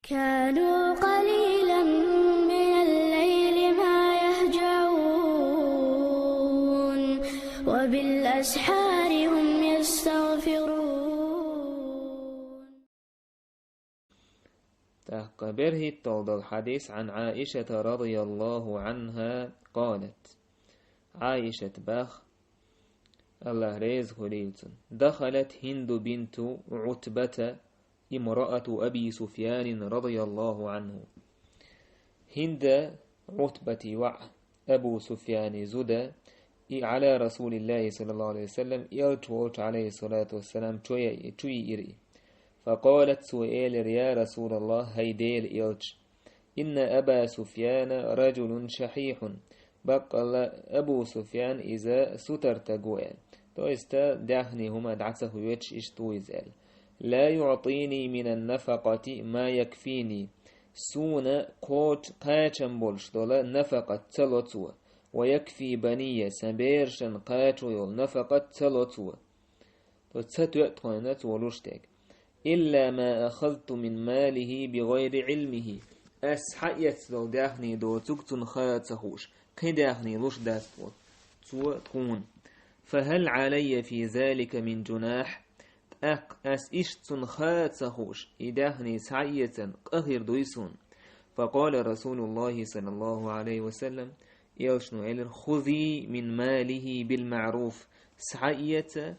كانوا قليلا من الليل ما يهجعون وبالأسحار هم يستغفرون. تقبره الحديث عن عائشة رضي الله عنها قالت: عائشة باخ الله ريز خليلتن دخلت هند بنت عتبة امرأة أبي سفيان رضي الله عنه. هند عتبة أبو سفيان زد على رسول الله صلى الله عليه وسلم يلتوت عليه الصلاة والسلام توي إري، فقالت سؤال يا رسول الله هيديل إلتش إن أبا سفيان رجل شحيح، بقى أبو سفيان إذا ستر تقوال تويستا داخني هما دعسه يوتش إشتويزال لا يعطيني من النفقة ما يكفيني، سونا قوت قاتشن بولش دولا نفقة تلوتوا ويكفي بنية سبيرشن قاتو يول نفقة تلوتوا تتوت قوانات ولوشتك إلا ما أخذت من ماله بغير علمه. أسحيت لو داخني دو تكتن خاتهوش قداخني لوش داستو تكون، فهل علي في ذلك من جناح؟ أس إشتن خاتهوش إداخني سعية قهر دويسون. فقال رسول الله صلى الله عليه وسلم يلشنو إلر خذي من ماله بالمعروف، سعية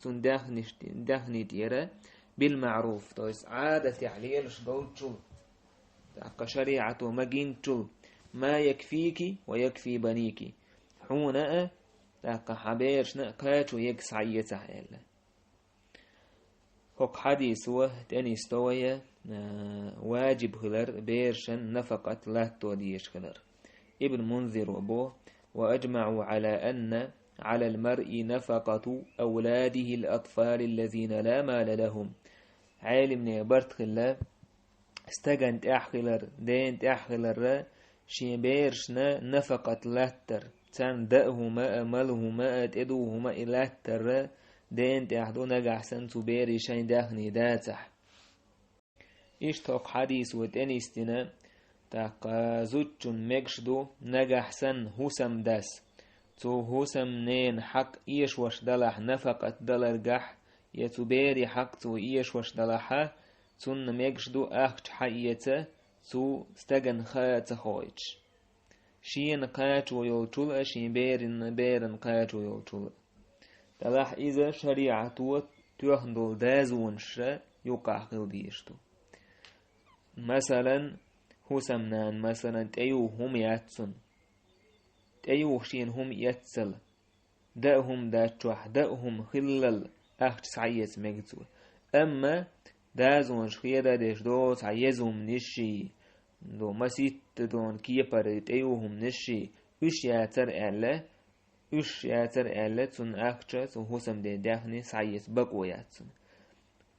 تنداخني تيرا بالمعروف تويس عادة عليلش دوتشو تاق شريعة مجينتو ما يكفيك ويكفي بنيك حونا تاق حبيرش نقاتو يكسعية إلا هق حديث تاني استوية واجب خلر بيرشن نفقة لا توديش خلر. ابن منذر وبوه وأجمعوا على أن على المرء نفقة أولاده الأطفال الذين لا مال لهم. عالم نبرت خلا استجنت أحخلر دينت أحخلر شيبيرشنا نفقة لاتر تان دأهما أملهما أتدوهما إلاتر دينت أحدو نجح سنتو بيري شين داخني داتح. إشتاق حديث وتنستنا تاقا زوجن مكشدو نجح سن هسم داس تو هسم نين حق إيش وش دلح نفقة دلر جح يتبيري حق تو إيش وش دلحه تون مكشدو أخت حيته تو استجن خات خويج شين قات ويلتول شين بيرن قات ويلتول دلح إذا شريعة تهندل دازونش يقع خلديشتو. مثلا هسمنان مثلا تأيو هم ياتسن تأيو شين هم ياتسل دأهم داتوح دأهم خلل أخت سعيت مجتو. أما دازون شخيرا ديش دو سعيزهم نشي دو مسيت دون كيبر تأيوهم نشي إش ياتر أعلا تون أخت تون هسم دي داخني سعيت بقو ياتسن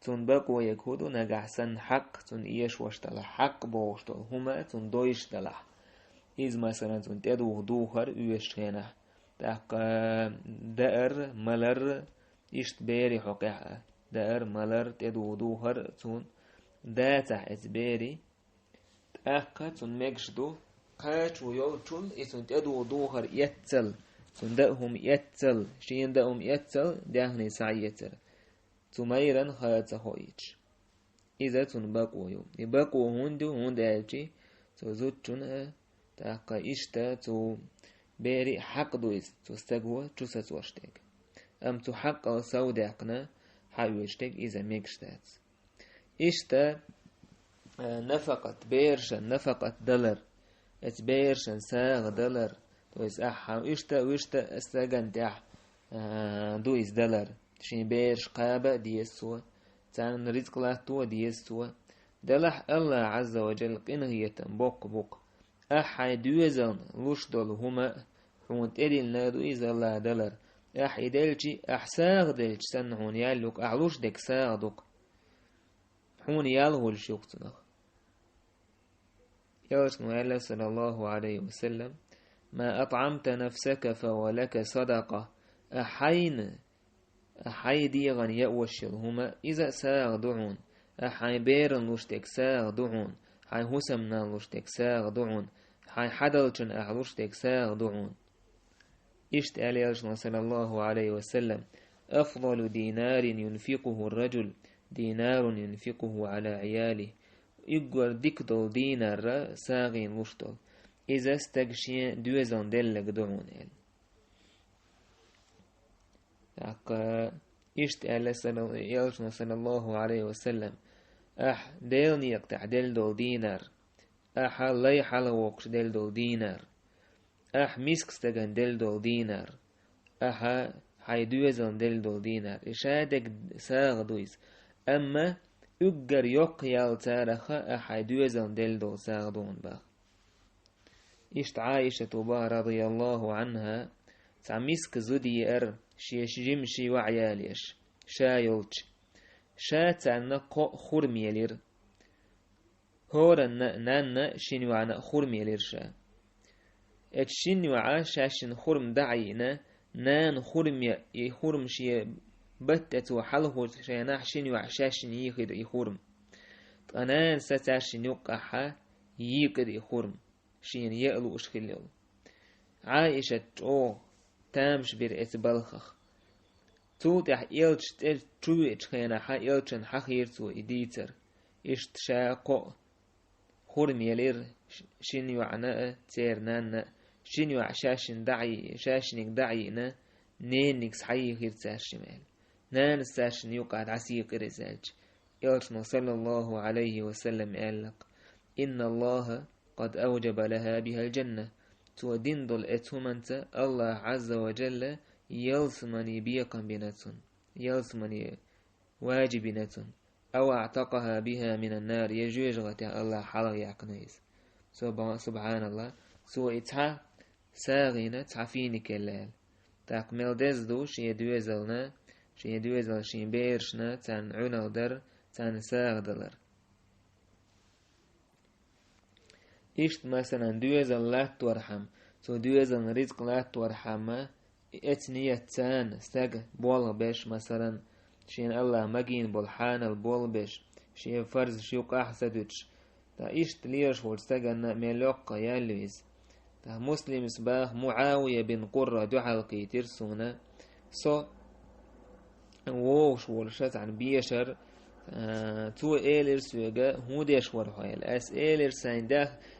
تون بقو يكودو نجحسن حق تون إيش واشتلا حق بوشتل هما تون دويش تلا إذ مثلا تون تدو دوخر يوشتينه تاق دأر ملر إشت بيري حقيقة دأر ملر تدو دوخر تون داتح إتبيري تاق تون مكشدو قاش ويوتشل إتون تدو دوخر يتسل تون دأهم يتسل شين دأهم يتسل داهني سعيتر تميرن خيات خويج إذا تنبقوا يوم يبقوا هند ألتي تزوجنا تاقا إشتا تو بيري حق دويس تستقوى تسس واشتك أم تحق سوداقنا حيوشتك إذا ميكشتات إشتا نفقة بيرشن نفقة دولار اتبيرشن ساغ دولار تويس أحا إشتا ويشتا استقن تاح دويس دولار شين بيرش قابة ديسوا تان رزق الله تو ديسوا دلح الله عز وجل قنهية بوق أحي دوزن لوش دول هما حونت إدل نادو إذا الله دلر أحي دلجي أحساغ دلج سنعون يالوك أعلوش دك ساغدوك حون يالهو الشيوختنخ يوشنو الله صلى الله عليه وسلم ما أطعمت نفسك فولك صدقة أحين أحيدي غن يأوشل هما إذا ساغدعون حي بيرن لشتك ساغ دعون حي هسمنا لشتك ساغ دعون حي حدلشن لشتك ساغ دعون إشت عليه صلى الله عليه وسلم أفضل دينار ينفقه الرجل دينار ينفقه على عياله يقول ديكدل دينار ساغين لشتل إذا استغشين دوزن دلق دعون إشت عليه صلى الله عليه وسلم ديلني يقطع دل دينار لي حلوقش دل دينار مسك استغن دل دينار حيدوزن دل دينار إشادك ساغ دويز أما أجر يقيال تارخ حيدوزن دل ساغ دون باخ إشت عائشة رضي الله عنها مسك زودي شيش جمشي وعياليش شايلش شاتعنا خرميلير هورا نانا شنوعنا خرميلير شا شنوعا شاشن خرم دعينا نان خرم شي بتت وحله شيناح شنوع شاشن يخد يخرم أنا ستاشن يقحا يقد يخرم شين يألو أشخليل عائشة تامش بير اتبالخخ توتح إلش ترويج خينا حا إلشن حخيرتو إديتر إشت شاقو خورم يلير شنيو عنا تير نانا شنيو عشاشن دعي شاشنك دعينا نينك صحيح خير تاشمال نان ساشن يقعد عسيق رزاج إلشن صلى الله عليه وسلم قالك إن الله قد أوجب لها بها الجنة تودين دول اتهمنت الله عز وجل يلسمني بيقا بنتن يلسمني واجبنتن أو اعتقها بها من النار يجوج غتي الله حلق يعقنيز سبحان الله سو اتها ساغينة تعفيني كلال تاقمل دزدو شي دوزلنا شي دوزل شي بيرشنا تان عنال در تان ساغدلر إشت مثلا دوزل لا تورحم سو دوزل رزق لا تورحم اتنية تان استاق بول بيش مثلا شين الله مجين بالحان البول بيش شين فرز شيوق أحسدوش تا إشت ليش ورستاقنا ملوق يالويز تا مسلم سباح معاوية بن قرة دعالقي ترسونا سو ووش ورشت عن بيشر تو إيلر سوغا هوديش ورحويل أس إيلر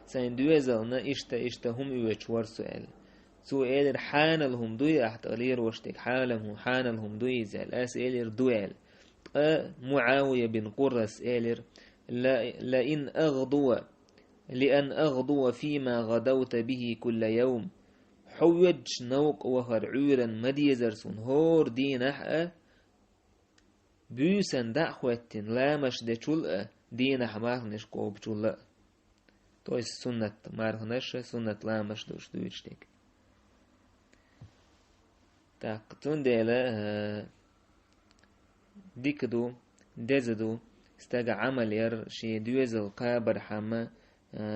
سين دوزلنا إشتا هم يوش ورسويل تو إيلر حانلهم دوي أحتقلير وشتك حانلهم دوي زال أس إيلر دويل معاوية بن قرس إيلر لأن أغضو فيما غدوت به كل يوم حوج نوق وهر عورا مديزرسون هور دين أحأ بيسن دعوتين لا مش دچول دين أحمارنش قوب چول تويس سنة مارنش سنة لا مش دوش دوشتك تاقتون ديلا ديكدو دزدو استاق عمل ير شي دوزل قابر حما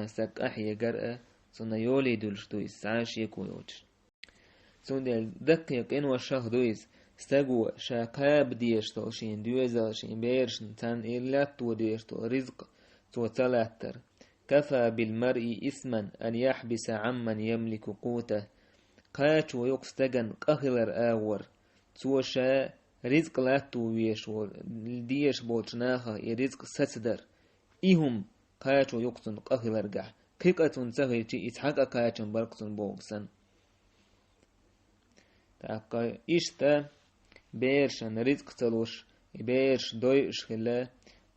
ساق أحيا قرأ سنة يولي دولش دويس عاشي كويوش سون ديل دقيق إنو الشخ دويس استاقو شاقاب ديشتل شين دوزل شين بيرشن تان إلاتو ديشتل رزق تو تلاتر كفى بالمرء إثما أن يحبس عمن يملك قوته قاچ ويقستغن قهلر آور توشا رزق لاتو ويشور ديش بولشناها رزق ستدر إهم قاچ ويقستن قهلر قح كيقاتون سهيتي إتحاق قاچن برقسن بوغسن تاقا إشتا بيرشن رزق تلوش بيرش دويش خلا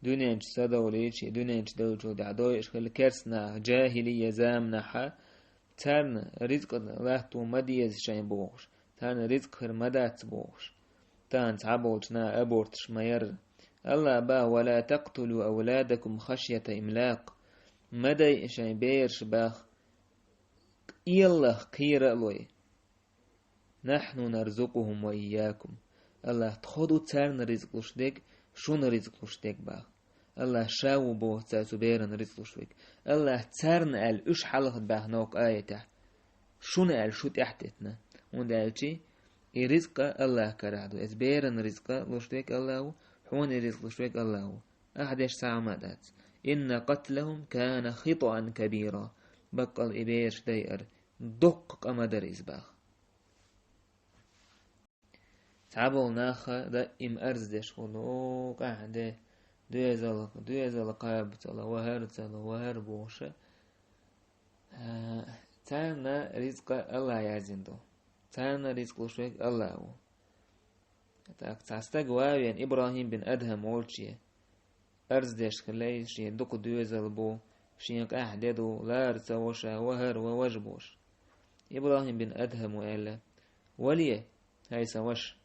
دونينش سدوليش دونينش دوجو دع دويش خلا كرسنا جاهلية زامنحا تان رزق لاتو مديز شين بوغش تان رزق خير مدات بوغش تان تعبولتنا أبورتش مير الله با ولا تقتلوا أولادكم خشية إملاق مدى شين بيرش باخ إيالله قير ألوي نحن نرزقهم وإياكم الله تخدو تان رزق لشدك شون رزق لشدك باخ الله شاو بوه تاسو بيرن رزق لشدك الله تارن أل إش حلقت باخ نوك آيته شون أل شو تحتتنا وندالتي رزق الله كرادو إز بيرن رزق لشدك الله حون رزق لشدك الله أحدش سعمدات إن قتلهم كان خطأ كبيرا بقل إبيرش داير دق أمدر إزباخ تعبوا ناخا دا إم أرزدش ولو قاعدة دويزل قابت الله وهر بوشة تانا رزق الله يعزندو تانا رزق شويك الله هو تعستق واوين إبراهيم بن أدهم ولشيه أرزدش خلي شي دق دويزل بو شينك أحددو لارت وشا وهر ووجبوش إبراهيم بن أدهم وإلا وليه هاي سوش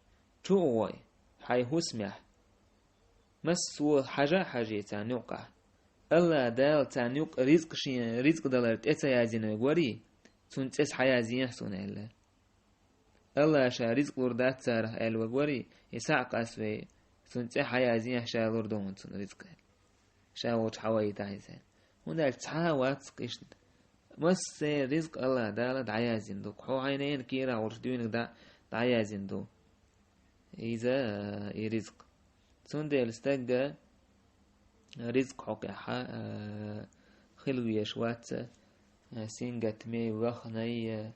شو حي هسمح مسو حاجة تانيوقع الله دال تانيوق رزق شين رزق دلرت إتا يازين وغوري تنتس حيازين يحسون إلا الله شا رزق لردات ساره إل وغوري يساق أسوي تنتس حيازين يحشا لردون تن رزق شا وش حوائي تعيزين هنا تعاوات قشت مس رزق الله دال دعيازين دو حو عينين كيرا ورشدوين دعيازين دو إذا رزق سندل استجا رزق حقيقة خلوية شوات سينجت مي وخنية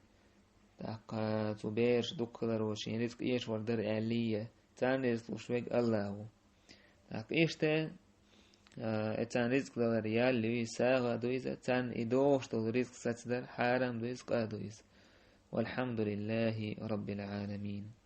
تاقا تبيرش دكتور وشين رزق إيش وردر آلية تان رزق شويك الله تاق إيش تا تان رزق دل ريال لوي ساغا دويزة تان إدوش دل رزق ستدر حارم دويز قادويز والحمد لله رب العالمين.